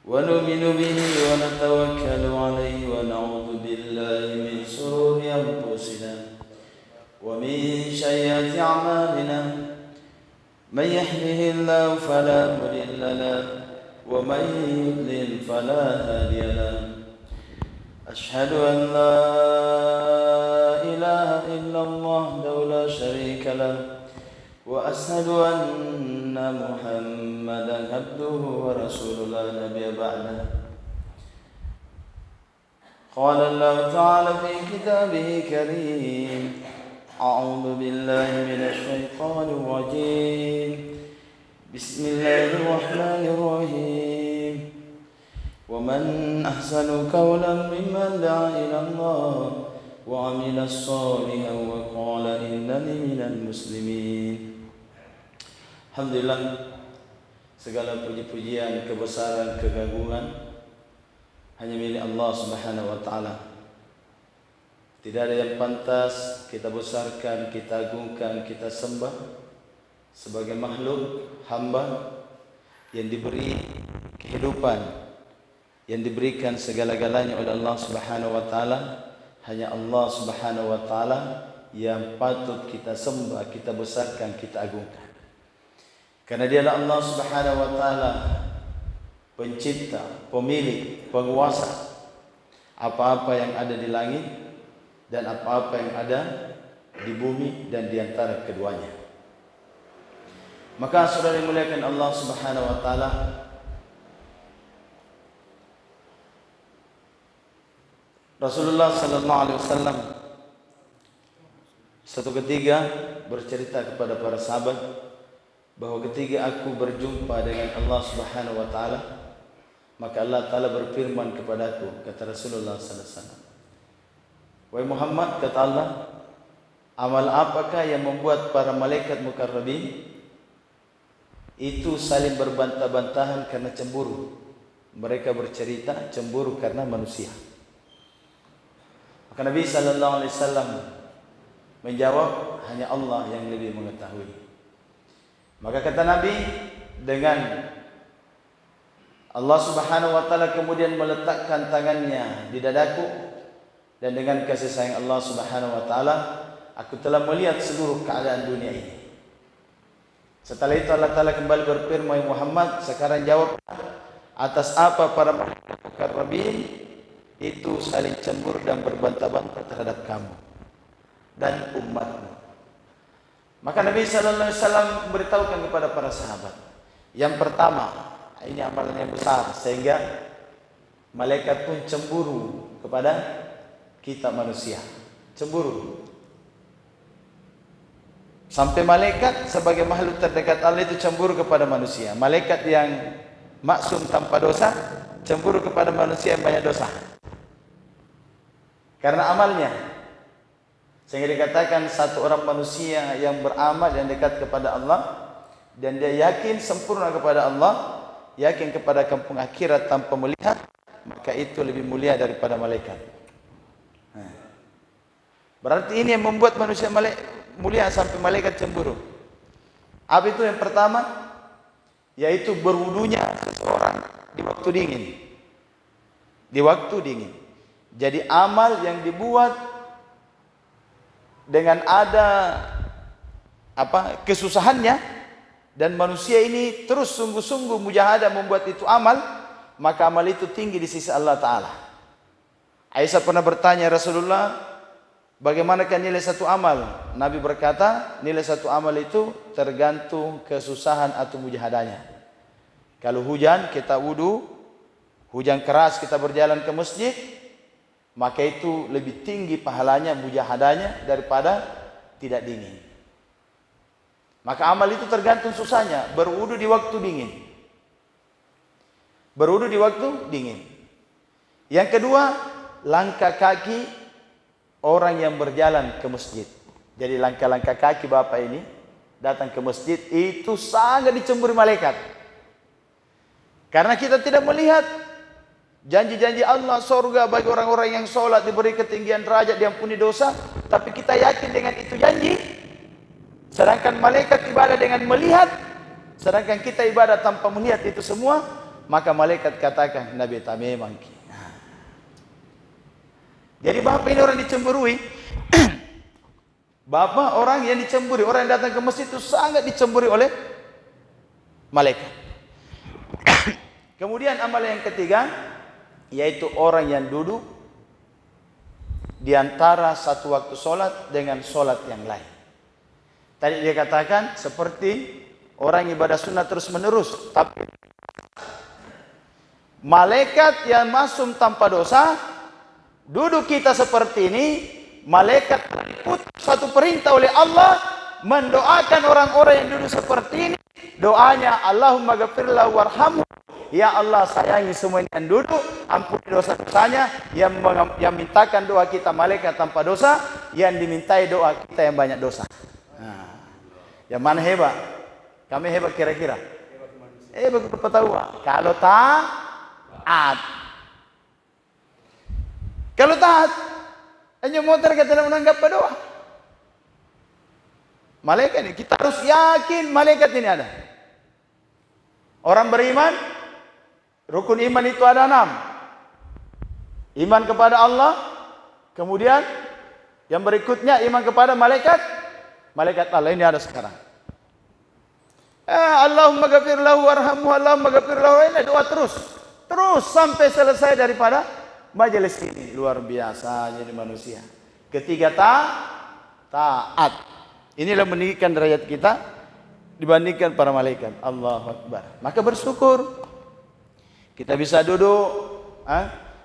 ونؤمن به ونتوكل عليه ونعوذ بالله من شرور أنفسنا ومن سيئات أعمالنا من يهده الله فلا مضل له ومن يضلل فلا هادي له أشهد أن لا إله إلا الله وحده لا شريك له وأشهد أن محمدا عبده ورسوله لا نبي بعده قال الله تعالى في كتابه الكريم أعوذ بالله من الشيطان الرجيم بسم الله الرحمن الرحيم ومن أحسن قولا ممن دعا إلى الله وعمل صالحا وقال إنني من المسلمين. Alhamdulillah, segala puji-pujian, kebesaran, keagungan hanya milik Allah Subhanahu wa taala. Tidak ada yang pantas kita besarkan, kita agungkan, kita sembah sebagai makhluk hamba yang diberi kehidupan, yang diberikan segala-galanya oleh Allah Subhanahu wa taala. Hanya Allah Subhanahu wa taala yang patut kita sembah, kita besarkan, kita agungkan. Karena Dia adalah Allah Subhanahu wa taala, pencipta, pemilik, penguasa apa-apa yang ada di langit dan apa-apa yang ada di bumi dan di antara keduanya. Maka saudara yang dimuliakan Allah Subhanahu wa taala, Rasulullah sallallahu alaihi wasallam satu ketika bercerita kepada para sahabat bahwa ketika aku berjumpa dengan Allah Subhanahu wa taala, maka Allah taala berfirman kepadaku, kata Rasulullah sallallahu alaihi wasallam, "Wahai Muhammad," kata Allah, "amal apakah yang membuat para malaikat mukarrabin itu saling berbantah-bantahan karena cemburu?" Mereka bercerita cemburu karena manusia. Maka Nabi sallallahu alaihi wasallam menjawab, hanya Allah yang lebih mengetahui. Maka kata Nabi, dengan Allah Subhanahu wa taala kemudian meletakkan tangannya di dadaku, dan dengan kasih sayang Allah Subhanahu wa taala aku telah melihat seluruh keadaan dunia ini. Setelah itu Allah taala kembali berfirman, Muhammad, sekarang jawab atas apa para mukarrabin itu saling cemburu dan berbantah-bantah terhadap kamu dan umatmu. Maka Nabi sallallahu alaihi wasallam memberitahukan kepada para sahabat. Yang pertama, ini amalan yang besar sehingga malaikat pun cemburu kepada kita manusia. Cemburu. Sampai malaikat sebagai makhluk terdekat Allah itu cemburu kepada manusia. Malaikat yang maksum tanpa dosa cemburu kepada manusia yang banyak dosa. Karena amalnya. Sehingga dikatakan satu orang manusia yang beramal, yang dekat kepada Allah, dan dia yakin sempurna kepada Allah, yakin kepada kampung akhirat tanpa melihat, maka itu lebih mulia daripada malaikat. Berarti ini yang membuat manusia mulia sampai malaikat cemburu. Apa itu yang pertama? Yaitu berwudunya seseorang di waktu dingin. Di waktu dingin. Jadi amal yang dibuat dengan ada kesusahannya, dan manusia ini terus sungguh-sungguh mujahadah membuat itu amal, maka amal itu tinggi di sisi Allah Ta'ala. Aisyah pernah bertanya, Rasulullah, bagaimanakah nilai satu amal? Nabi berkata, nilai satu amal itu tergantung kesusahan atau mujahadahnya. Kalau hujan kita wudu, hujan keras kita berjalan ke masjid, maka itu lebih tinggi pahalanya, mujahadahnya daripada tidak dingin. Maka amal itu tergantung susahnya. Berwudu di waktu dingin. Berwudu di waktu dingin. Yang kedua, langkah kaki orang yang berjalan ke masjid. Jadi langkah-langkah kaki Bapak ini datang ke masjid itu sangat dicemburu malaikat. Karena kita tidak melihat janji-janji Allah surga bagi orang-orang yang sholat, diberi ketinggian derajat, diampuni dosa. Tapi kita yakin dengan itu janji. Sedangkan malaikat ibadah dengan melihat. Sedangkan kita ibadah tanpa melihat itu semua. maka malaikat katakan, Nabi tak memang. Jadi bapak ini orang dicemburui. Bapak orang yang dicemburi, orang yang datang ke masjid itu sangat dicemburi oleh malaikat. Kemudian amalan yang ketiga, yaitu orang yang duduk di antara satu waktu solat dengan solat yang lain. Tadi dia katakan seperti orang ibadah sunnah terus menerus, tapi malaikat yang masuk tanpa dosa, duduk kita seperti ini, malaikat ikut satu perintah oleh Allah mendoakan orang-orang yang duduk seperti ini. Doanya, Allahumma ghafirlahu warhamhu. Ya Allah, sayangi semua yang duduk, ampuni dosa-dosanya. Yang mintakan doa kita malaikat tanpa dosa, yang dimintai doa kita yang banyak dosa. Nah, yang mana hebat? Kami hebat kira-kira? Hebat berpetawa. Kalau taat. Kalau taat, hanya motor kita tidak menanggap doa. Malaikat ini, kita harus yakin malaikat ini ada. Orang beriman, rukun iman itu ada 6. Iman kepada Allah, kemudian yang berikutnya iman kepada malaikat. Malaikat Allah ini ada sekarang. Allahumma ghafir lahu warhamhu, Allahumma ghafir lahu, ini doa terus sampai selesai daripada majelis ini. Luar biasa jadi manusia. Ketiga taat. Inilah meninggikan derajat kita dibandingkan para malaikat. Allahu Akbar. Maka bersyukur kita bisa duduk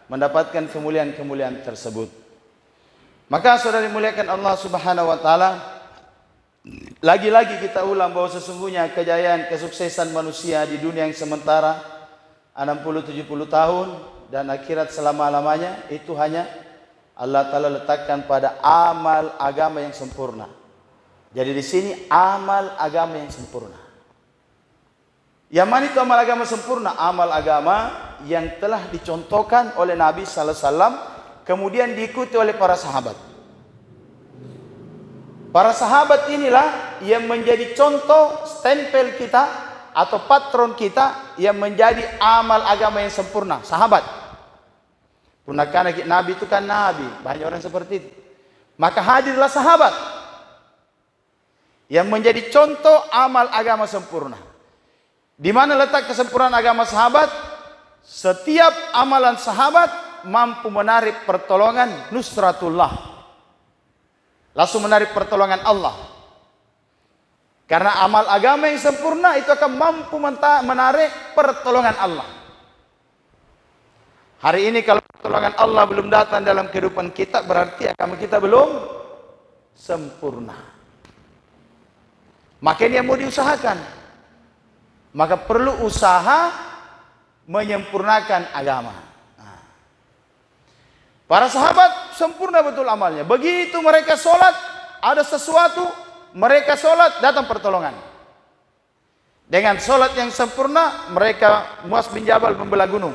mendapatkan kemuliaan-kemuliaan tersebut. Maka saudara dimuliakan Allah Subhanahu wa taala, lagi-lagi kita ulang bahwa sesungguhnya kejayaan kesuksesan manusia di dunia yang sementara 60-70 tahun dan akhirat selama-lamanya itu hanya Allah Ta'ala letakkan pada amal agama yang sempurna. Jadi di sini amal agama yang sempurna. Yang mana itu amal agama sempurna? Amal agama yang telah dicontohkan oleh Nabi Sallallahu Alaihi Wasallam, kemudian diikuti oleh para sahabat. Para sahabat inilah yang menjadi contoh stempel kita atau patron kita yang menjadi amal agama yang sempurna. Sahabat. Punakana Nabi itu kan Nabi, banyak orang seperti itu. Maka hadirlah sahabat yang menjadi contoh amal agama sempurna. Di mana letak kesempurnaan agama sahabat? Setiap amalan sahabat mampu menarik pertolongan nusratullah. Langsung menarik pertolongan Allah. Karena amal agama yang sempurna itu akan mampu menarik pertolongan Allah. Hari ini kalau pertolongan Allah belum datang dalam kehidupan kita, berarti agama kita belum sempurna. Maka ini yang mau diusahakan. Maka perlu usaha menyempurnakan agama. Para sahabat sempurna betul amalnya. Begitu mereka sholat, ada sesuatu, mereka sholat, datang pertolongan. Dengan sholat yang sempurna, mereka Muaz bin Jabal membelah gunung.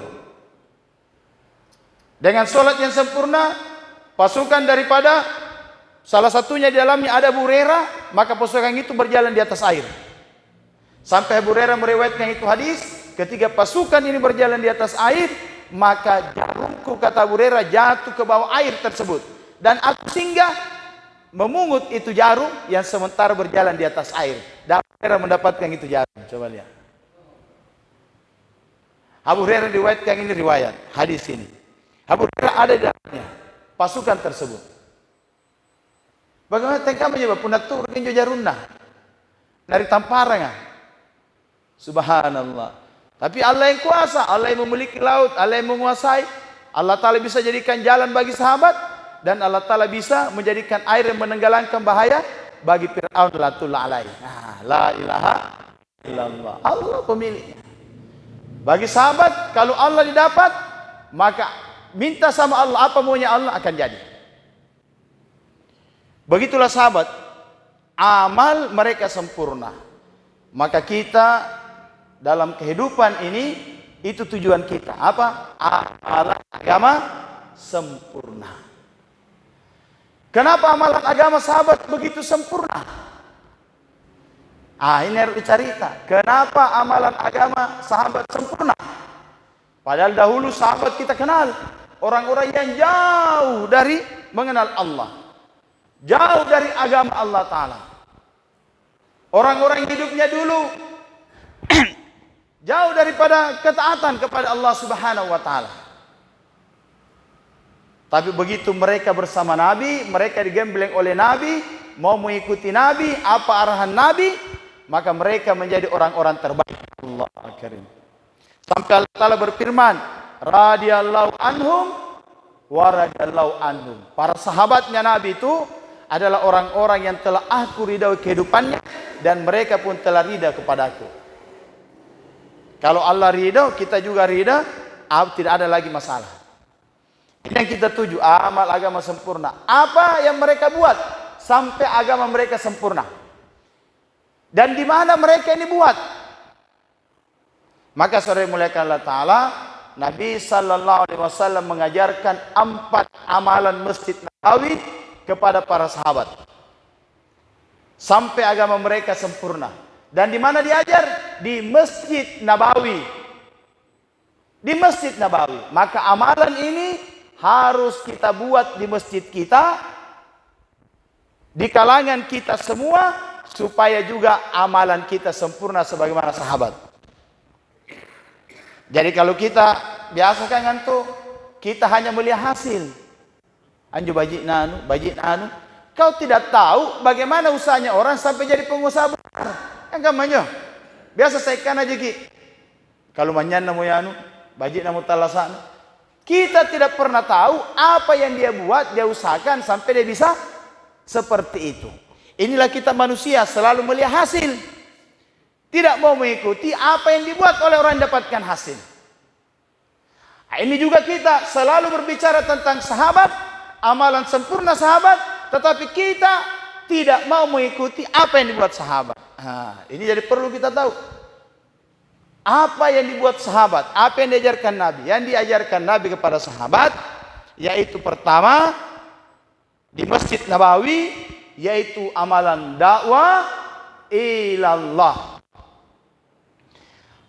Dengan sholat yang sempurna, pasukan daripada salah satunya di dalamnya ada Abu Hurairah, maka pasukan itu berjalan di atas air. Sampai Abu Hurairah meriwayatkan itu hadis, ketika pasukan ini berjalan di atas air, maka jarumku, kata Abu Hurairah, jatuh ke bawah air tersebut. Dan aku singgah memungut itu jarum yang sementara berjalan di atas air. Dan Abu Hurairah mendapatkan itu jarum. Coba lihat. Abu Hurairah riwayatkan ini riwayat hadis ini. Abu Hurairah ada di dalamnya pasukan tersebut. Bagaimana tengkam aja pundak tur kinjo jarunna. Dari tamparan. Subhanallah. Tapi Allah yang kuasa, Allah yang memiliki laut, Allah yang menguasai. Allah Ta'ala bisa jadikan jalan bagi sahabat, dan Allah Ta'ala bisa menjadikan air yang menenggelamkan bahaya bagi Fir'aun latullah alaih. La ilaha illallah. Allah pemiliknya. Bagi sahabat, kalau Allah didapat, maka minta sama Allah, apa maunya Allah akan jadi. Begitulah sahabat, amal mereka sempurna. Maka kita dalam kehidupan ini, itu tujuan kita. Apa? Amalan agama sempurna. Kenapa amalan agama sahabat begitu sempurna? Ini harus dicerita. Kenapa amalan agama sahabat sempurna? Padahal dahulu sahabat kita kenal orang-orang yang jauh dari mengenal Allah, jauh dari agama Allah Ta'ala. Orang-orang hidupnya dulu jauh daripada ketaatan kepada Allah Subhanahu wa Ta'ala. Tapi begitu mereka bersama Nabi, mereka digembleng oleh Nabi, mau mengikuti Nabi, apa arahan Nabi, maka mereka menjadi orang-orang terbaik. Allah Karim. Sampai Allah Ta'ala berfirman, radhiyallahu anhum wa radhiyallahu anhum. Para sahabatnya Nabi itu adalah orang-orang yang telah aku ridha kehidupannya, dan mereka pun telah ridha kepadaku. Kalau Allah ridha, kita juga ridha, tidak ada lagi masalah. Ini yang kita tuju, amal agama sempurna. Apa yang mereka buat sampai agama mereka sempurna? Dan di mana mereka ini buat? Maka saudara muliakan Allah Ta'ala, Nabi Sallallahu Alaihi Wasallam mengajarkan 4 amalan Masjid Nabawi kepada para sahabat sampai agama mereka sempurna. Dan di mana diajar? Di Masjid Nabawi. Di Masjid Nabawi. Maka amalan ini harus kita buat di masjid kita, di kalangan kita semua, supaya juga amalan kita sempurna sebagaimana sahabat. Jadi kalau kita biasa kan ngantuk, kita hanya melihat hasil. Anju bajik nanu, kau tidak tahu bagaimana usahanya orang sampai jadi pengusaha besar. Kan gamanya. Biasa saya kan aja ki. Kalau manyan namu yanu, bajik namu talasan. Kita tidak pernah tahu apa yang dia buat, dia usahakan sampai dia bisa seperti itu. Inilah kita manusia, selalu melihat hasil. Tidak mau mengikuti apa yang dibuat oleh orang yang dapatkan hasil. Nah, ini juga kita selalu berbicara tentang sahabat, amalan sempurna sahabat, tetapi kita tidak mau mengikuti apa yang dibuat sahabat. Nah, ini jadi perlu kita tahu. Apa yang dibuat sahabat, apa yang diajarkan Nabi. Yang diajarkan Nabi kepada sahabat, yaitu pertama, di Masjid Nabawi, yaitu amalan dakwah ilallah.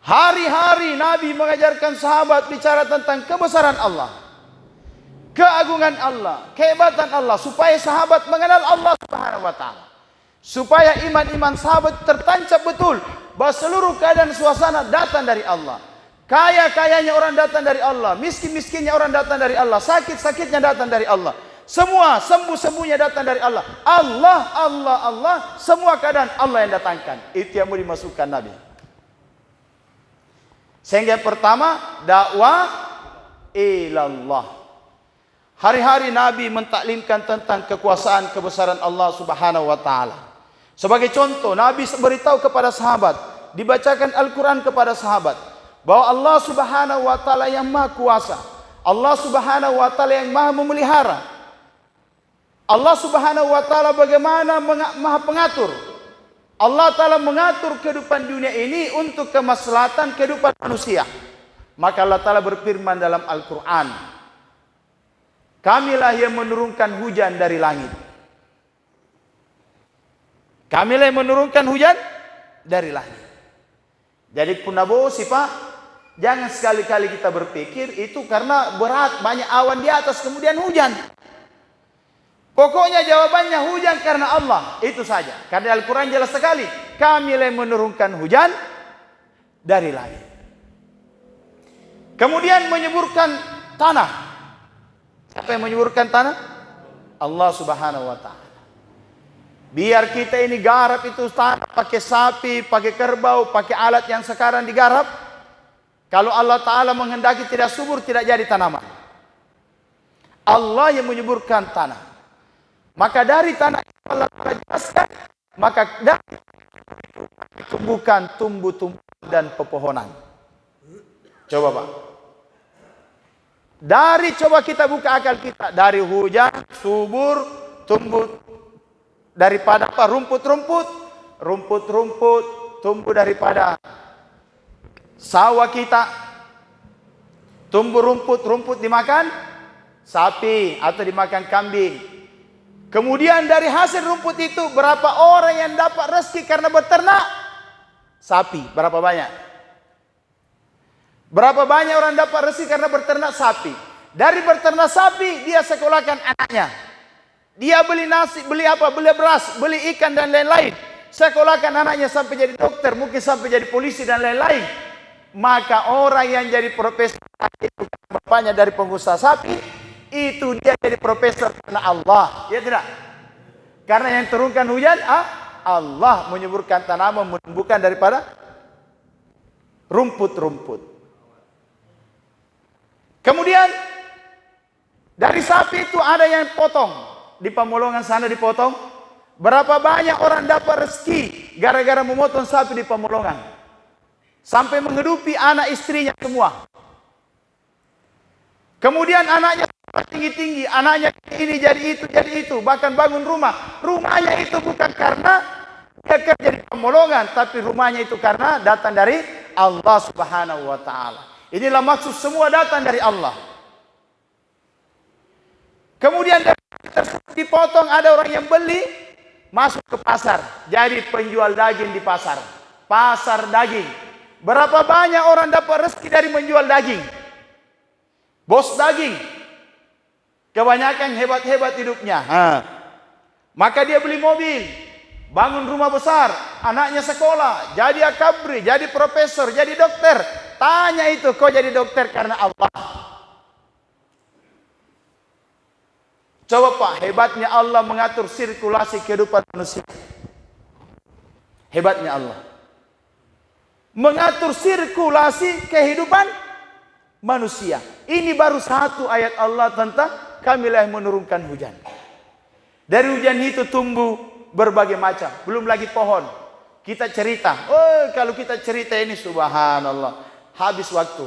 Hari-hari Nabi mengajarkan sahabat bicara tentang kebesaran Allah, keagungan Allah, kehebatan Allah, supaya sahabat mengenal Allah Subhanahu wa Ta'ala, supaya iman-iman sahabat tertancap betul bahwa seluruh keadaan suasana datang dari Allah. Kaya-kayanya orang datang dari Allah, miskin-miskinnya orang datang dari Allah, sakit-sakitnya datang dari Allah, semua sembuh-sembuhnya datang dari Allah. Allah, semua keadaan Allah yang datangkan. Itu yang mau dimasukkan Nabi. Sehingga pertama, dakwah ilallah. Hari-hari Nabi mentaklimkan tentang kekuasaan kebesaran Allah Subhanahu wa Ta'ala. Sebagai contoh, Nabi beritahu kepada sahabat, dibacakan Al-Quran kepada sahabat, bahwa Allah Subhanahu wa Ta'ala yang maha kuasa, Allah Subhanahu wa Ta'ala yang maha memelihara, Allah Subhanahu wa Ta'ala bagaimana maha pengatur. Allah Ta'ala mengatur kehidupan dunia ini untuk kemaslahatan kehidupan manusia. Maka Allah Ta'ala berfirman dalam Al-Quran, kamilah yang menurunkan hujan dari langit. Kamilah yang menurunkan hujan dari langit. Jadi punabo Pak, jangan sekali-kali kita berpikir itu karena berat, banyak awan di atas kemudian hujan. Pokoknya jawabannya hujan karena Allah, itu saja. Karena Al-Quran jelas sekali, kamilah yang menurunkan hujan dari langit. Kemudian menyuburkan tanah. Siapa yang menyuburkan tanah? Allah Subhanahu wa Ta'ala. Biar kita ini garap itu tanah pakai sapi, pakai kerbau, pakai alat yang sekarang digarap. Kalau Allah Ta'ala menghendaki tidak subur, tidak jadi tanaman. Allah yang menyuburkan tanah. Maka dari tanah Allah Ta'ala jelaskan, maka dari tumbuhkan tumbuh-tumbuhan dan pepohonan. Coba Pak. Coba kita buka akal kita. Dari hujan, subur, tumbuh. Daripada apa? Rumput-rumput tumbuh daripada sawah kita. Tumbuh rumput dimakan sapi atau dimakan kambing. Kemudian dari hasil rumput itu berapa orang yang dapat rezeki karena beternak sapi? Berapa banyak? Berapa banyak orang dapat rezeki karena berternak sapi. Dari berternak sapi dia sekolahkan anaknya. Dia beli nasi, beli apa, beli beras, beli ikan dan lain-lain. Sekolahkan anaknya sampai jadi dokter, mungkin sampai jadi polisi dan lain-lain. Maka orang yang jadi profesor itu bapaknya dari pengusaha sapi, itu dia jadi profesor karena Allah. Ya tidak? Karena yang turunkan hujan, Allah menyuburkan tanaman, menumbuhkan daripada rumput-rumput. Kemudian dari sapi itu ada yang potong. Di Pamolongan sana dipotong. Berapa banyak orang dapat rezeki gara-gara memotong sapi di Pamolongan. Sampai menghidupi anak istrinya semua. Kemudian anaknya tinggi-tinggi. Anaknya ini jadi itu. Bahkan bangun rumah. Rumahnya itu bukan karena dia kerja di Pamolongan. Tapi rumahnya itu karena datang dari Allah Subhanahu wa ta'ala. Inilah maksud semua datang dari Allah. Kemudian dipotong, ada orang yang beli, masuk ke pasar. Jadi penjual daging di pasar. Pasar daging. Berapa banyak orang dapat rezeki dari menjual daging? Bos daging. Kebanyakan hebat-hebat hidupnya. Maka dia beli mobil. Bangun rumah besar. Anaknya sekolah. Jadi akabri, jadi profesor, jadi dokter. Tanya itu, kau jadi dokter karena Allah. Coba Pak, hebatnya Allah mengatur sirkulasi kehidupan manusia. Hebatnya Allah mengatur sirkulasi kehidupan manusia. Ini baru satu ayat Allah tentang kamilah yang menurunkan hujan. Dari hujan itu tumbuh berbagai macam. Belum lagi pohon. Kita cerita. Oh, kalau kita cerita ini subhanallah, habis waktu.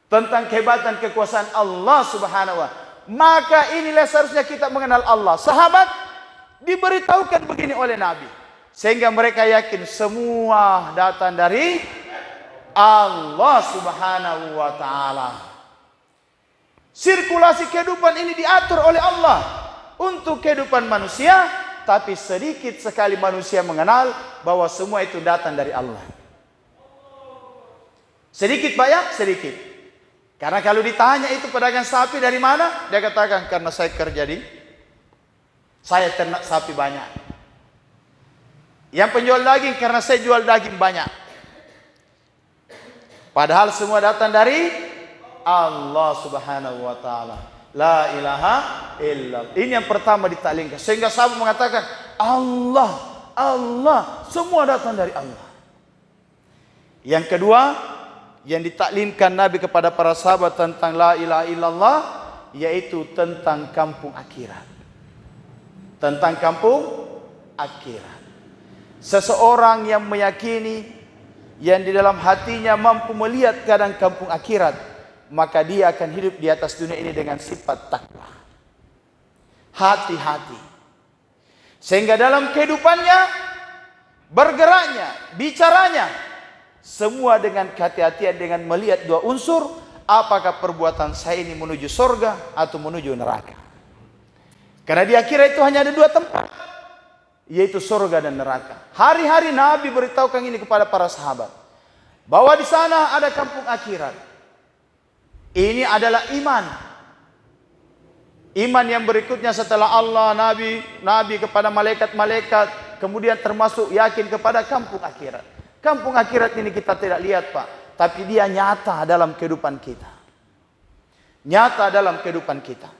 Tentang kehebatan kekuasaan Allah Subhanahu wa ta'ala. Maka inilah seharusnya kita mengenal Allah. Sahabat diberitahukan begini oleh Nabi, sehingga mereka yakin semua datang dari Allah Subhanahu wa ta'ala. Sirkulasi kehidupan ini diatur oleh Allah untuk kehidupan manusia, tapi sedikit sekali manusia mengenal bahwa semua itu datang dari Allah. Sedikit banyak, sedikit. Karena kalau ditanya itu pedagang sapi dari mana? Dia katakan karena saya kerja di, saya ternak sapi banyak. Yang penjual daging karena saya jual daging banyak. Padahal semua datang dari Allah Subhanahu wa ta'ala. La ilaha illallah. Ini yang pertama ditaklingkan. Sehingga sahabat mengatakan Allah, Allah, semua datang dari Allah. Yang kedua yang ditaklimkan Nabi kepada para sahabat tentang la ilaha illallah, yaitu tentang kampung akhirat. Tentang kampung akhirat. Seseorang yang meyakini, yang di dalam hatinya mampu melihat keadaan kampung akhirat, maka dia akan hidup di atas dunia ini dengan sifat takwa. Hati-hati. Sehingga dalam kehidupannya, bergeraknya, bicaranya, semua dengan kehati-hatian, dengan melihat dua unsur. Apakah perbuatan saya ini menuju surga atau menuju neraka? Karena di akhirat itu hanya ada dua tempat, yaitu surga dan neraka. Hari-hari Nabi beritahukan ini kepada para sahabat, bahwa di sana ada kampung akhirat. Ini adalah iman. Iman yang berikutnya setelah Allah, Nabi kepada malaikat-malaikat, kemudian termasuk yakin kepada kampung akhirat. Kampung akhirat ini kita tidak lihat Pak, tapi dia nyata dalam kehidupan kita. Nyata dalam kehidupan kita.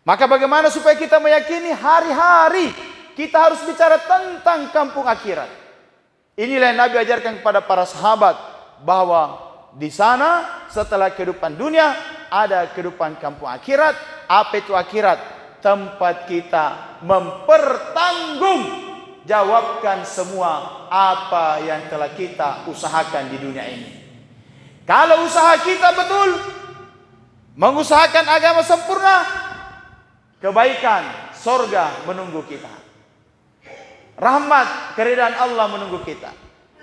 Maka bagaimana supaya kita meyakini? Hari-hari kita harus bicara tentang kampung akhirat. Inilah yang Nabi ajarkan kepada para sahabat, bahwa di sana setelah kehidupan dunia ada kehidupan kampung akhirat. Apa itu akhirat? Tempat kita mempertanggung jawabkan semua apa yang telah kita usahakan di dunia ini. Kalau usaha kita betul, mengusahakan agama sempurna, kebaikan, surga menunggu kita. Rahmat, keridhaan Allah menunggu kita.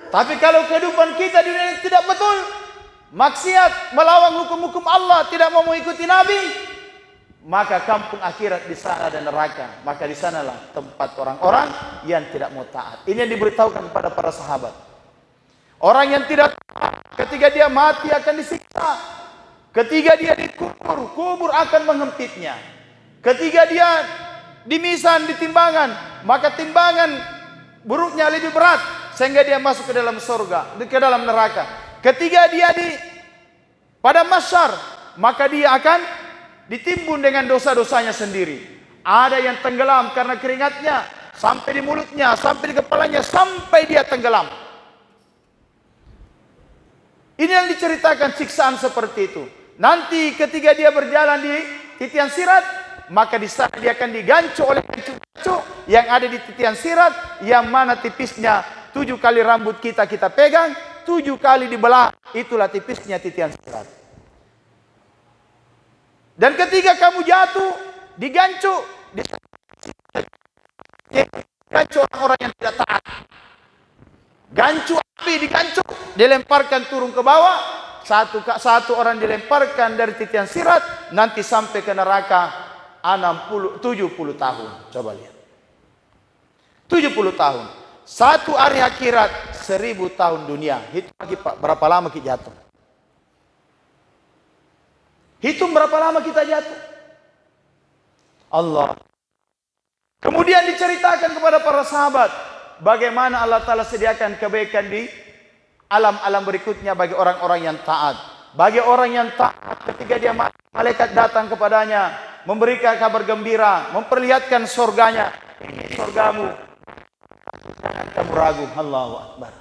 Tapi kalau kehidupan kita di dunia ini tidak betul, maksiat, melawan hukum-hukum Allah, tidak mau mengikuti Nabi, maka kampung akhirat di sana ada neraka. Maka di sanalah tempat orang-orang yang tidak mau taat. Ini yang diberitahukan kepada para sahabat. Orang yang tidak taat, ketika dia mati akan disiksa. Ketika dia dikubur, kubur akan menghempitnya. Ketika dia dimisan di timbangan, maka timbangan buruknya lebih berat sehingga dia masuk ke dalam surga, ke dalam neraka. Ketika dia pada mahsyar, maka dia akan ditimbun dengan dosa-dosanya sendiri. Ada yang tenggelam karena keringatnya sampai di mulutnya, sampai di kepalanya, sampai dia tenggelam. Ini yang diceritakan siksaan seperti itu. Nanti ketika dia berjalan di titian sirat, maka di sana dia akan digancu oleh gancu-gancu yang ada di titian sirat, yang mana tipisnya 7 kali rambut kita pegang, 7 kali dibelah, itulah tipisnya titian sirat. Dan ketika kamu jatuh, digancu orang-orang yang tidak taat. Gancu api digancu, dilemparkan turun ke bawah. Satu orang dilemparkan dari titian sirat, nanti sampai ke neraka 70 tahun. Coba lihat. 70 tahun. Satu hari akhirat 1000 tahun dunia. Hitung lagi Pak, berapa lama kita jatuh? Hitung berapa lama kita jatuh? Allah. Kemudian diceritakan kepada para sahabat bagaimana Allah Ta'ala sediakan kebaikan di alam-alam berikutnya bagi orang-orang yang taat. Bagi orang yang taat, ketika dia mati, malaikat datang kepadanya, memberikan kabar gembira, memperlihatkan surganya. Ini surgamu, jangan kamu ragu. Allahu Akbar.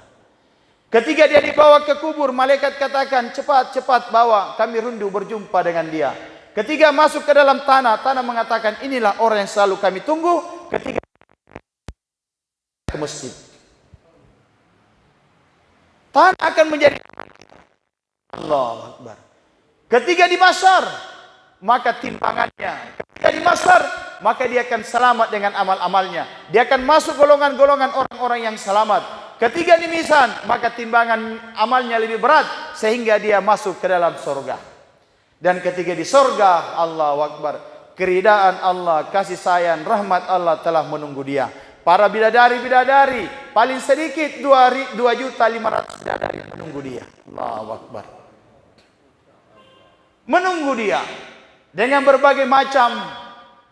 Ketika dia dibawa ke kubur, malaikat katakan, cepat bawa, kami rindu berjumpa dengan dia. Ketika masuk ke dalam tanah mengatakan, inilah orang yang selalu kami tunggu. Ketika ke masjid, tanah akan menjadi Allahu Akbar. Ketika di mahsyar, maka timbangannya. Ketika di mahsyar, maka dia akan selamat dengan amal-amalnya. Dia akan masuk golongan-golongan orang-orang yang selamat. Ketika di mizan, maka timbangan amalnya lebih berat sehingga dia masuk ke dalam surga. Dan ketika di surga, Allahu Akbar, keridaan Allah, kasih sayang, rahmat Allah telah menunggu dia. Para bidadari-bidadari, paling sedikit 2.500.000 bidadari menunggu dia. Allahu Akbar. Menunggu dia dengan berbagai macam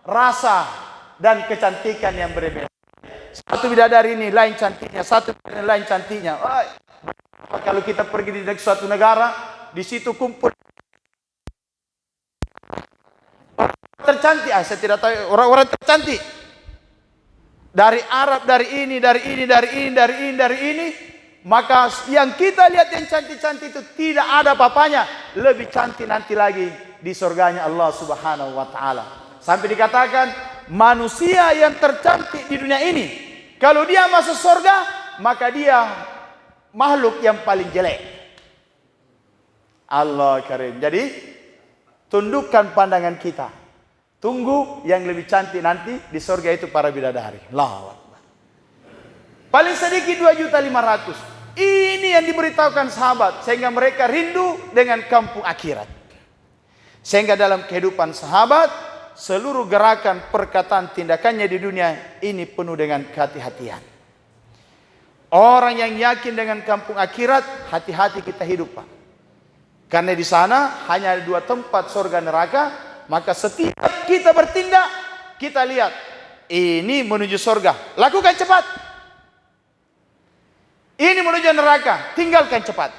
rasa dan kecantikan yang berbeda. Satu bidadari ini lain cantiknya, satu bidadari lain cantiknya. Kalau kita pergi di suatu negara, di situ kumpul tercantik, saya tidak tahu orang-orang tercantik. Dari Arab, dari ini, maka yang kita lihat yang cantik-cantik itu tidak ada apa-apanya. Lebih cantik nanti lagi di surganya Allah Subhanahu wa taala. Sampai dikatakan manusia yang tercantik di dunia ini, kalau dia masuk surga, maka dia makhluk yang paling jelek. Allah karim. Jadi tundukkan pandangan kita. Tunggu yang lebih cantik nanti di surga itu para bidadari. Allahu Akbar. Paling sedikit 2.500.000. Ini yang diberitahukan sahabat sehingga mereka rindu dengan kampung akhirat. Sehingga dalam kehidupan sahabat, seluruh gerakan, perkataan, tindakannya di dunia ini penuh dengan kehati-hatian. Orang yang yakin dengan kampung akhirat, hati-hati kita hidup, Pak. Karena di sana hanya ada 2 tempat, surga neraka. Maka setiap kita bertindak, kita lihat ini menuju surga, lakukan cepat. Ini menuju neraka, tinggalkan cepat.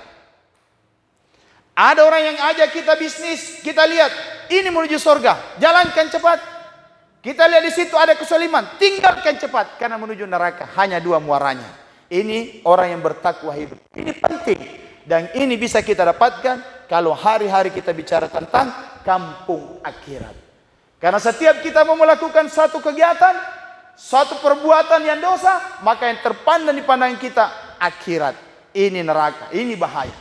Ada orang yang ajak kita bisnis, kita lihat ini menuju surga, jalankan cepat. Kita lihat di situ ada kesaliman, tinggalkan cepat karena menuju neraka. Hanya 2 muaranya. Ini orang yang bertakwa hidup. Ini penting dan ini bisa kita dapatkan kalau hari-hari kita bicara tentang kampung akhirat. Karena setiap kita mau melakukan satu kegiatan, suatu perbuatan yang dosa, maka yang terpandang di pandangan kita akhirat. Ini neraka, ini bahaya.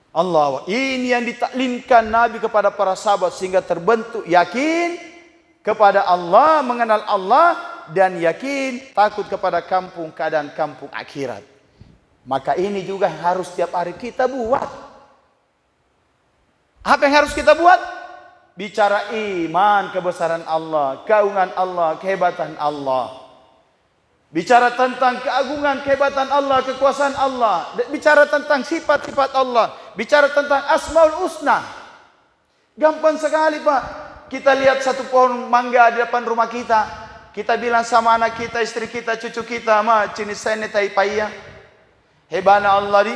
Allah, ini yang ditaklimkan Nabi kepada para sahabat sehingga terbentuk yakin kepada Allah, mengenal Allah dan yakin takut kepada keadaan kampung akhirat. Maka ini juga harus setiap hari kita buat. Apa yang harus kita buat? Bicara iman, kebesaran Allah, keagungan Allah, kehebatan Allah. bicara tentang keagungan, kehebatan Allah, kekuasaan Allah, bicara tentang sifat-sifat Allah, bicara tentang Asmaul Husna. Gampang sekali Pak. Kita lihat satu pohon mangga di depan rumah kita. Kita bilang sama anak kita, istri kita, cucu kita, ma cini sene taipaya. Hebana Allah di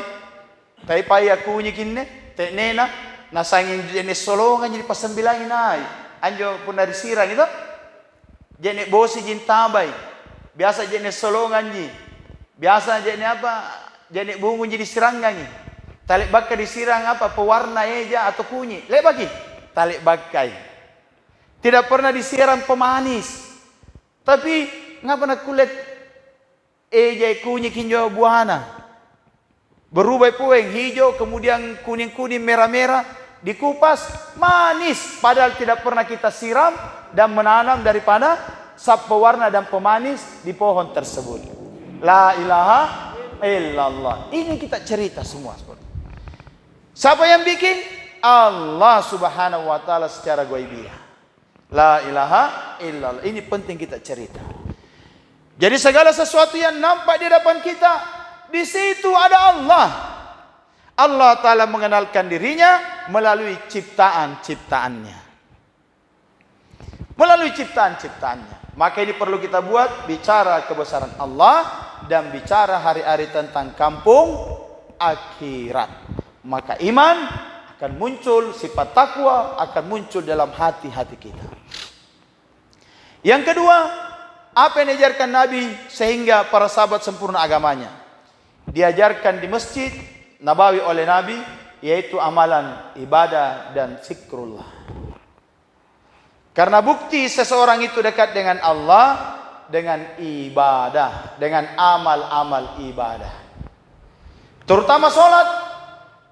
taipaya kunyi kinne, te nena, nasangin jenis solongan jadi pasambilangin ay. Anjo pun dari sirang itu. Jenis bosi jin tabai. Biasa jenis solongan ji. Biasa jenis apa? Jenis bungu jadi sirangan ji. Talik bakka disirang apa? Pewarna eja atau kunyi. Lek bagi. Talik bakkai. Tidak pernah disiram pemanis. Tapi ngapa nak kulit eja kunyi kinjo buahana. Berubah puing hijau kemudian kuning-kuning merah-merah dikupas manis padahal tidak pernah kita siram dan menanam daripada sap pewarna dan pemanis di pohon tersebut. La ilaha illallah. Ini kita cerita semua. Siapa yang bikin? Allah Subhanahu wa taala secara ghaibiyah. La ilaha illallah. Ini penting kita cerita. Jadi segala sesuatu yang nampak di depan kita, di situ ada Allah. Allah taala mengenalkan dirinya melalui ciptaan-ciptaannya. Melalui ciptaan-ciptaannya. Maka ini perlu kita buat bicara kebesaran Allah dan bicara hari-hari tentang kampung akhirat. Maka iman akan muncul, sifat takwa akan muncul dalam hati-hati kita. Yang kedua, apa yang diajarkan Nabi sehingga para sahabat sempurna agamanya? Diajarkan di Masjid Nabawi oleh Nabi, yaitu amalan ibadah dan zikrullah. Karena bukti seseorang itu dekat dengan Allah dengan ibadah, dengan amal-amal ibadah. Terutama sholat.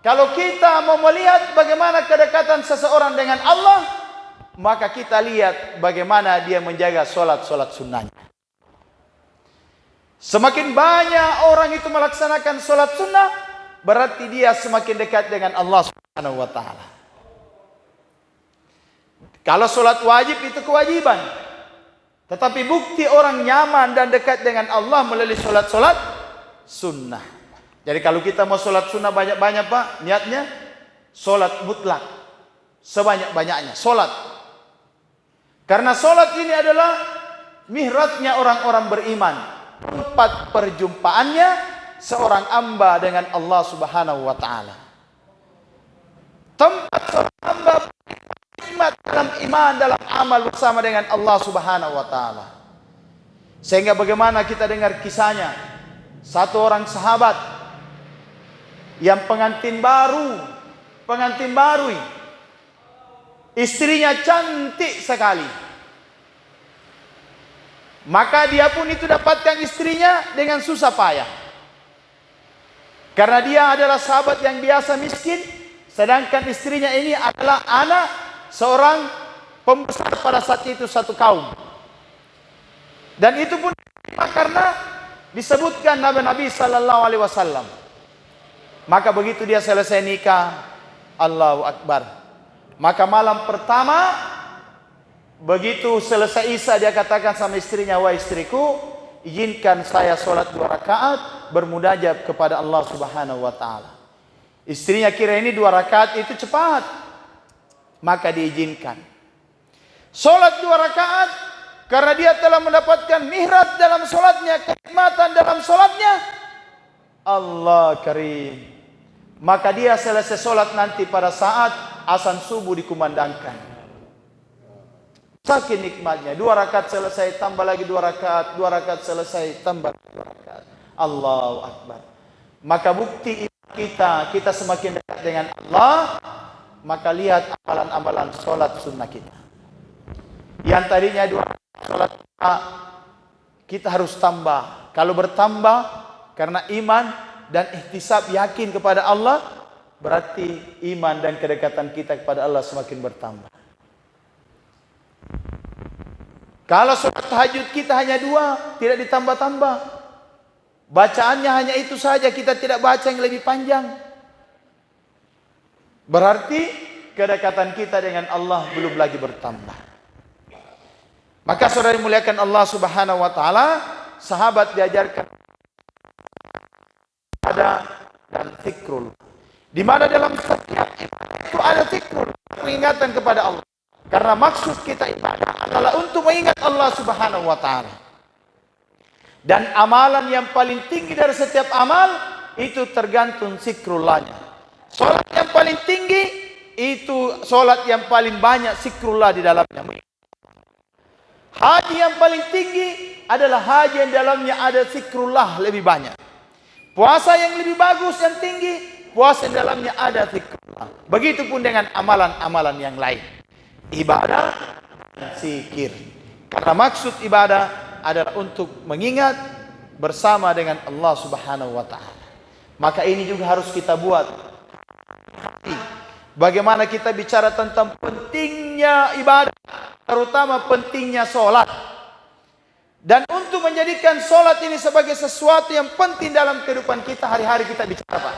Kalau kita mau melihat bagaimana kedekatan seseorang dengan Allah, maka kita lihat bagaimana dia menjaga sholat-sholat sunnahnya. Semakin banyak orang itu melaksanakan sholat sunnah, berarti dia semakin dekat dengan Allah Subhanahu wa taala. Kalau sholat wajib itu kewajiban. Tetapi bukti orang nyaman dan dekat dengan Allah melalui sholat-sholat sunnah. Jadi kalau kita mau sholat sunnah banyak-banyak Pak, niatnya sholat mutlak. Sebanyak-banyaknya, sholat. Karena sholat ini adalah mihrabnya orang-orang beriman. Tempat perjumpaannya seorang hamba dengan Allah Subhanahu wa taala. Tempat seorang hamba dalam iman, dalam amal bersama dengan Allah Subhanahu wa taala. Sehingga bagaimana kita dengar kisahnya, satu orang sahabat yang pengantin baru, istrinya cantik sekali. Maka dia pun itu dapatkan istrinya dengan susah payah. Karena dia adalah sahabat yang biasa miskin, sedangkan istrinya ini adalah anak seorang pembesar pada saat itu satu kaum. Dan itu pun karena disebutkan Nabi sallallahu alaihi wasallam. Maka begitu dia selesai nikah, Allahu Akbar. Maka malam pertama, begitu selesai isya dia katakan sama istrinya, wahai istriku, izinkan saya sholat 2 rakaat bermunajat kepada Allah Subhanahu wa taala. Istrinya kira ini 2 rakaat itu cepat, maka diizinkan. Sholat 2 rakaat karena dia telah mendapatkan mihrab dalam sholatnya, kenikmatan dalam sholatnya. Allah karim. Maka dia selesai sholat nanti pada saat azan subuh dikumandangkan. Saking nikmatnya. 2 rakaat selesai, tambah lagi 2 rakaat. 2 rakaat selesai, tambah 2 rakaat. Allahu Akbar. Maka bukti kita semakin dekat dengan Allah. Maka lihat amalan-amalan sholat sunnah kita. Yang tadinya 2 rakaat sholat kita harus tambah. Kalau bertambah karena iman dan ihtisab yakin kepada Allah, berarti iman dan kedekatan kita kepada Allah semakin bertambah. Kalau sholat tahajud kita hanya 2, tidak ditambah-tambah, bacaannya hanya itu saja, kita tidak baca yang lebih panjang, berarti kedekatan kita dengan Allah belum lagi bertambah. Maka saudara dimuliakan Allah Subhanahu wa taala, sahabat diajarkan ada dan zikrul. Di mana dalam setiap itu ada zikrul, peringatan kepada Allah. Karena maksud kita ibadah adalah untuk mengingat Allah Subhanahu wa taala. Dan amalan yang paling tinggi dari setiap amal itu tergantung zikrullahnya. Salat yang paling tinggi itu salat yang paling banyak zikrullah di dalamnya. Haji yang paling tinggi adalah haji yang dalamnya ada zikrullah lebih banyak. Puasa yang lebih bagus yang tinggi, puasa yang dalamnya ada zikrullah. Begitupun dengan amalan-amalan yang lain. Ibadah dan zikir. Karena maksud ibadah adalah untuk mengingat bersama dengan Allah Subhanahu wa taala. Maka ini juga harus kita buat. Bagaimana kita bicara tentang pentingnya ibadah, terutama pentingnya sholat. Dan untuk menjadikan sholat ini sebagai sesuatu yang penting dalam kehidupan kita, hari-hari kita bicara apa?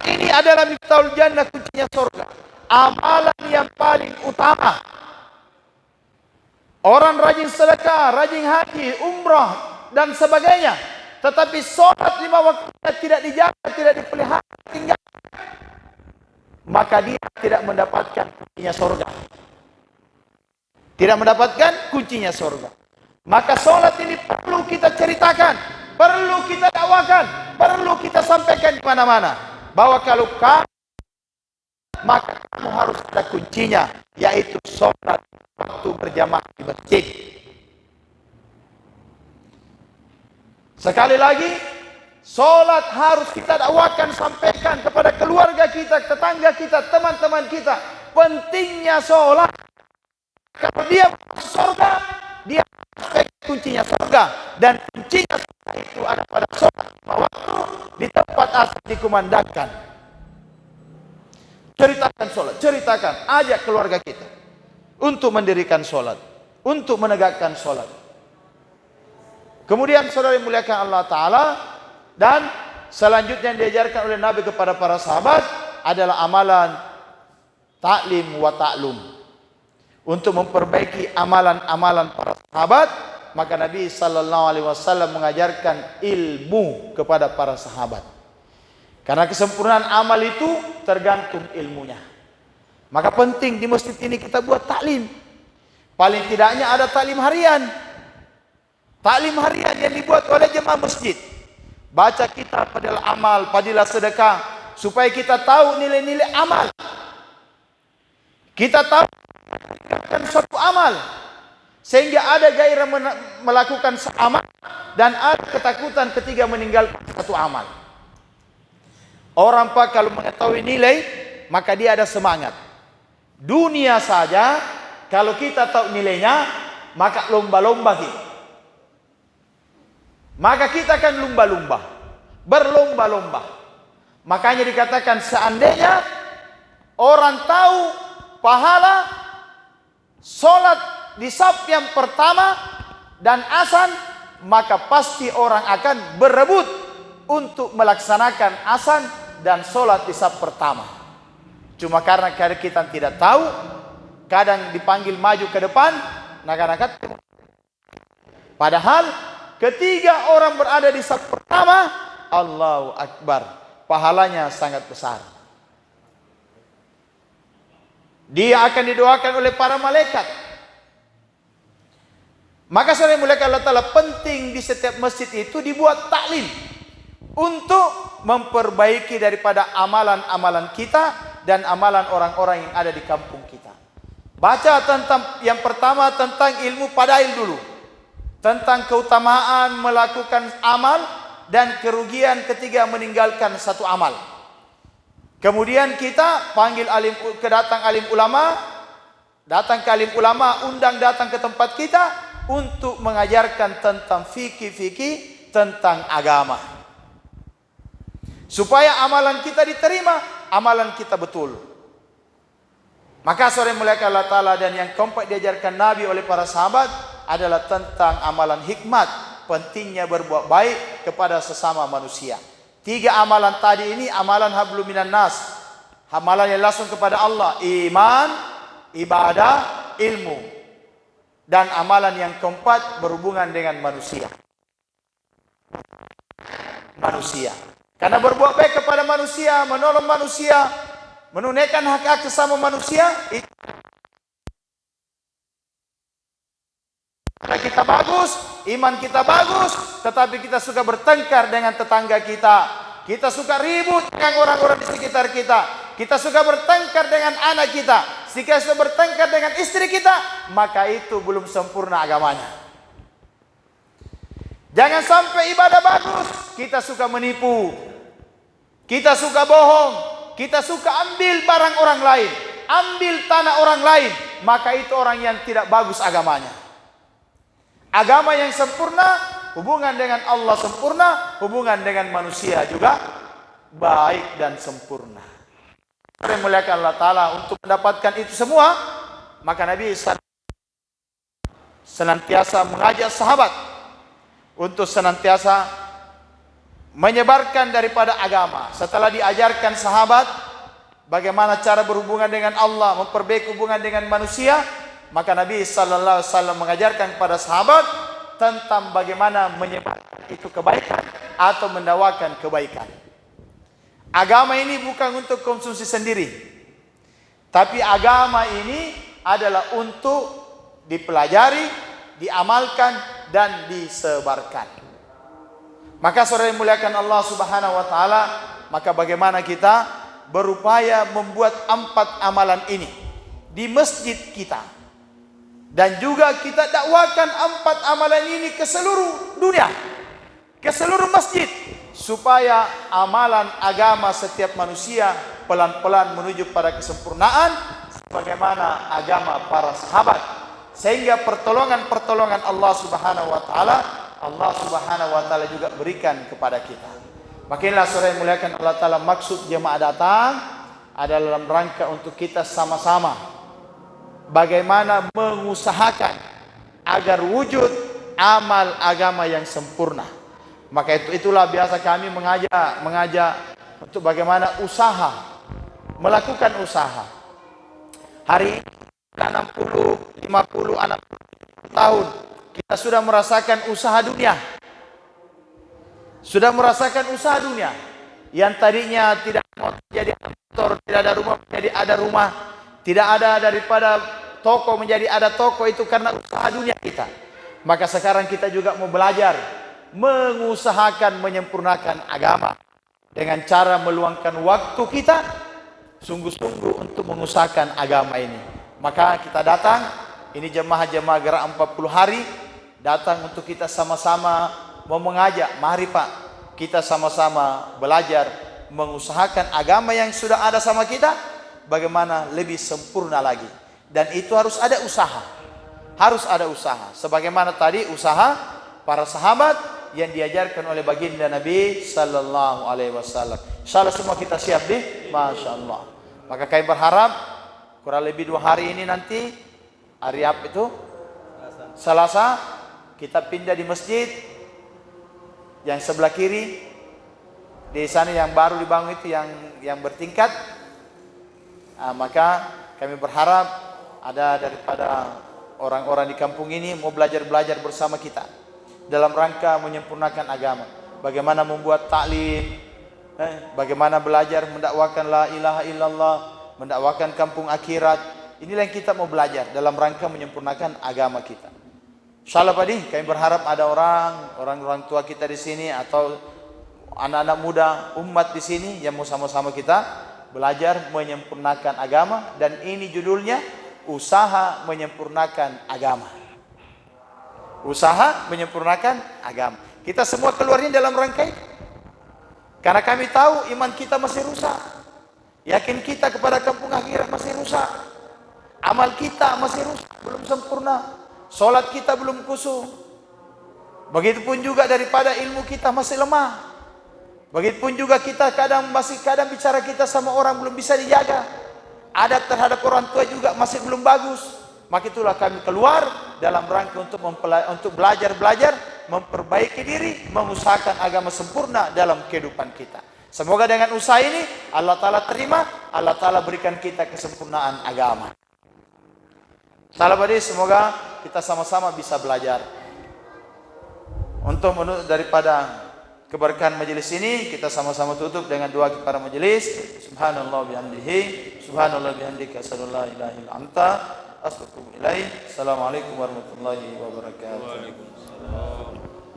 Ini adalah miftahul jannah, kuncinya surga. Amalan yang paling utama. Orang rajin sedekah, rajin haji, umrah, dan sebagainya. Tetapi sholat 5 waktunya tidak dijaga, tidak dipelihara, tinggal. Maka dia tidak mendapatkan kuncinya surga. Tidak mendapatkan kuncinya surga. Maka sholat ini perlu kita ceritakan, perlu kita dakwakan, perlu kita sampaikan di mana-mana. Bahwa kalau kamu, maka kamu harus ada kuncinya, yaitu sholat waktu berjamaah di masjid. Sekali lagi, sholat harus kita dakwakan, sampaikan kepada keluarga kita, tetangga kita, teman-teman kita. Pentingnya sholat. Kalau dia surga, dia kuncinya surga. Dan kuncinya surga itu ada pada sholat waktu di tempat asal dikumandangkan. Ceritakan sholat, ceritakan, ajak keluarga kita untuk mendirikan sholat, untuk menegakkan sholat. Kemudian saudara yang muliakan Allah Ta'ala, dan selanjutnya yang diajarkan oleh Nabi kepada para sahabat adalah amalan ta'lim wa ta'lum. Untuk memperbaiki amalan-amalan para sahabat, maka Nabi SAW mengajarkan ilmu kepada para sahabat. Karena kesempurnaan amal itu tergantung ilmunya. Maka penting di masjid ini kita buat taklim. Paling tidaknya ada taklim harian. Taklim harian yang dibuat oleh jemaah masjid. Baca kitab fadilah amal, fadilah sedekah, supaya kita tahu nilai-nilai amal. Kita tahu suatu amal, sehingga ada gairah melakukan amal dan ada ketakutan ketika meninggalkan satu amal. Orang Pak kalau mengetahui nilai, maka dia ada semangat. Dunia saja, kalau kita tahu nilainya, maka lomba-lomba kita. Maka kita akan lumba-lumba, berlomba-lomba. Makanya dikatakan seandainya orang tahu pahala sholat di saf yang pertama dan azan, maka pasti orang akan berebut untuk melaksanakan azan dan sholat di saf pertama. Cuma karena kita tidak tahu, kadang dipanggil maju ke depan, kadang-kadang. Padahal ketika orang berada di saf pertama, Allahu Akbar, pahalanya sangat besar. Dia akan didoakan oleh para malaikat. Maka saudara yang muliakan Allah Ta'ala, penting di setiap masjid itu dibuat taklim untuk memperbaiki daripada amalan-amalan kita dan amalan orang-orang yang ada di kampung kita. Baca tentang yang pertama tentang ilmu fadail dulu. Tentang keutamaan melakukan amal dan kerugian ketika meninggalkan satu amal. Kemudian kita panggil datang ke alim ulama, undang datang ke tempat kita untuk mengajarkan tentang fikih-fikih tentang agama. Supaya amalan kita diterima, amalan kita betul. Maka saudara yang muliakan Allah Ta'ala, dan yang keempat diajarkan Nabi oleh para sahabat adalah tentang amalan hikmat, pentingnya berbuat baik kepada sesama manusia. 3 amalan tadi ini amalan hablum minan nas, amalan yang langsung kepada Allah, iman, ibadah, ilmu. Dan amalan yang keempat berhubungan dengan manusia. Karena berbuat baik kepada manusia, menolong manusia, menunaikan hak-hak sesama manusia, itu kita bagus, iman kita bagus, tetapi kita suka bertengkar dengan tetangga kita. Kita suka ribut dengan orang-orang di sekitar kita. Kita suka bertengkar dengan anak kita. Jika sudah bertengkar dengan istri kita, maka itu belum sempurna agamanya. Jangan sampai ibadah bagus, kita suka menipu. Kita suka bohong. Kita suka ambil barang orang lain. Ambil tanah orang lain. Maka itu orang yang tidak bagus agamanya. Agama yang sempurna, hubungan dengan Allah sempurna, hubungan dengan manusia juga baik dan sempurna. Yang muliakan Allah Ta'ala, untuk mendapatkan itu semua, maka Nabi senantiasa mengajak sahabat untuk senantiasa menyebarkan daripada agama. Setelah diajarkan sahabat bagaimana cara berhubungan dengan Allah, memperbaiki hubungan dengan manusia, maka Nabi sallallahu alaihi wasallam mengajarkan kepada sahabat tentang bagaimana menyebarkan itu kebaikan atau mendakwakan kebaikan. Agama ini bukan untuk konsumsi sendiri, tapi agama ini adalah untuk dipelajari, diamalkan, dan disebarkan. Maka saudara yang muliakan Allah Subhanahu wa taala, maka bagaimana kita berupaya membuat 4 amalan ini di masjid kita, dan juga kita dakwakan 4 amalan ini ke seluruh dunia, ke seluruh masjid, supaya amalan agama setiap manusia pelan-pelan menuju pada kesempurnaan sebagaimana agama para sahabat, sehingga pertolongan Allah Subhanahu wa taala juga berikan kepada kita. Makinlah saudara yang muliakan Allah Ta'ala, maksud jemaah datang adalah dalam rangka untuk kita sama-sama bagaimana mengusahakan agar wujud amal agama yang sempurna. Maka itulah biasa kami mengajak untuk bagaimana usaha, melakukan usaha. Hari 60, 50, 60 tahun kita sudah merasakan usaha dunia. Sudah merasakan usaha dunia. Yang tadinya tidak mau jadi motor, tidak ada rumah menjadi ada rumah, tidak ada daripada toko menjadi ada toko, itu karena usaha dunia kita. Maka sekarang kita juga mau belajar mengusahakan menyempurnakan agama dengan cara meluangkan waktu kita sungguh-sungguh untuk mengusahakan agama ini. Maka kita datang, ini jemaah-jemaah gerak 40 hari datang untuk kita sama-sama mau mengajak, mari Pak, kita sama-sama belajar mengusahakan agama yang sudah ada sama kita bagaimana lebih sempurna lagi. Dan itu harus ada usaha. Harus ada usaha. Sebagaimana tadi usaha para sahabat yang diajarkan oleh baginda Nabi sallallahu alaihi wasallam. Insyaallah semua kita siap deh, masyaallah. Maka kami berharap kurang lebih 2 hari ini nanti hari apa itu? Selasa kita pindah di masjid yang sebelah kiri. Di sana yang baru dibangun itu yang bertingkat. Maka kami berharap ada daripada orang-orang di kampung ini mau belajar bersama kita dalam rangka menyempurnakan agama. Bagaimana membuat taklim, bagaimana belajar mendakwakan la ilaha illallah, mendakwakan kampung akhirat. Inilah yang kita mau belajar dalam rangka menyempurnakan agama kita. Insyaallah Pak, kami berharap ada orang tua kita di sini atau anak-anak muda umat di sini yang mau sama-sama kita belajar menyempurnakan agama, dan ini judulnya usaha menyempurnakan agama. Usaha menyempurnakan agama. Kita semua keluarnya dalam rangka itu. Karena kami tahu iman kita masih rusak. Yakin kita kepada kampung akhirat masih rusak. Amal kita masih rusak, belum sempurna. Solat kita belum khusyuk. Begitupun juga daripada ilmu kita masih lemah. Begitupun juga kita kadang bicara kita sama orang belum bisa dijaga. Adab terhadap orang tua juga masih belum bagus. Maka itulah kami keluar dalam rangka untuk belajar, memperbaiki diri, mengusahakan agama sempurna dalam kehidupan kita. Semoga dengan usaha ini Allah Ta'ala terima, Allah Ta'ala berikan kita kesempurnaan agama. Talabadi, semoga kita sama-sama bisa belajar. Untuk daripada keberkahan majelis ini, kita sama-sama tutup dengan doa kepada majelis. Subhanallah bihamdihi, subhanallah bihamdika, asyhadu an la ilaha illa anta, astaghfiruka wa atubu ilaik. Assalamualaikum warahmatullahi wabarakatuh. Waalaikumsalam.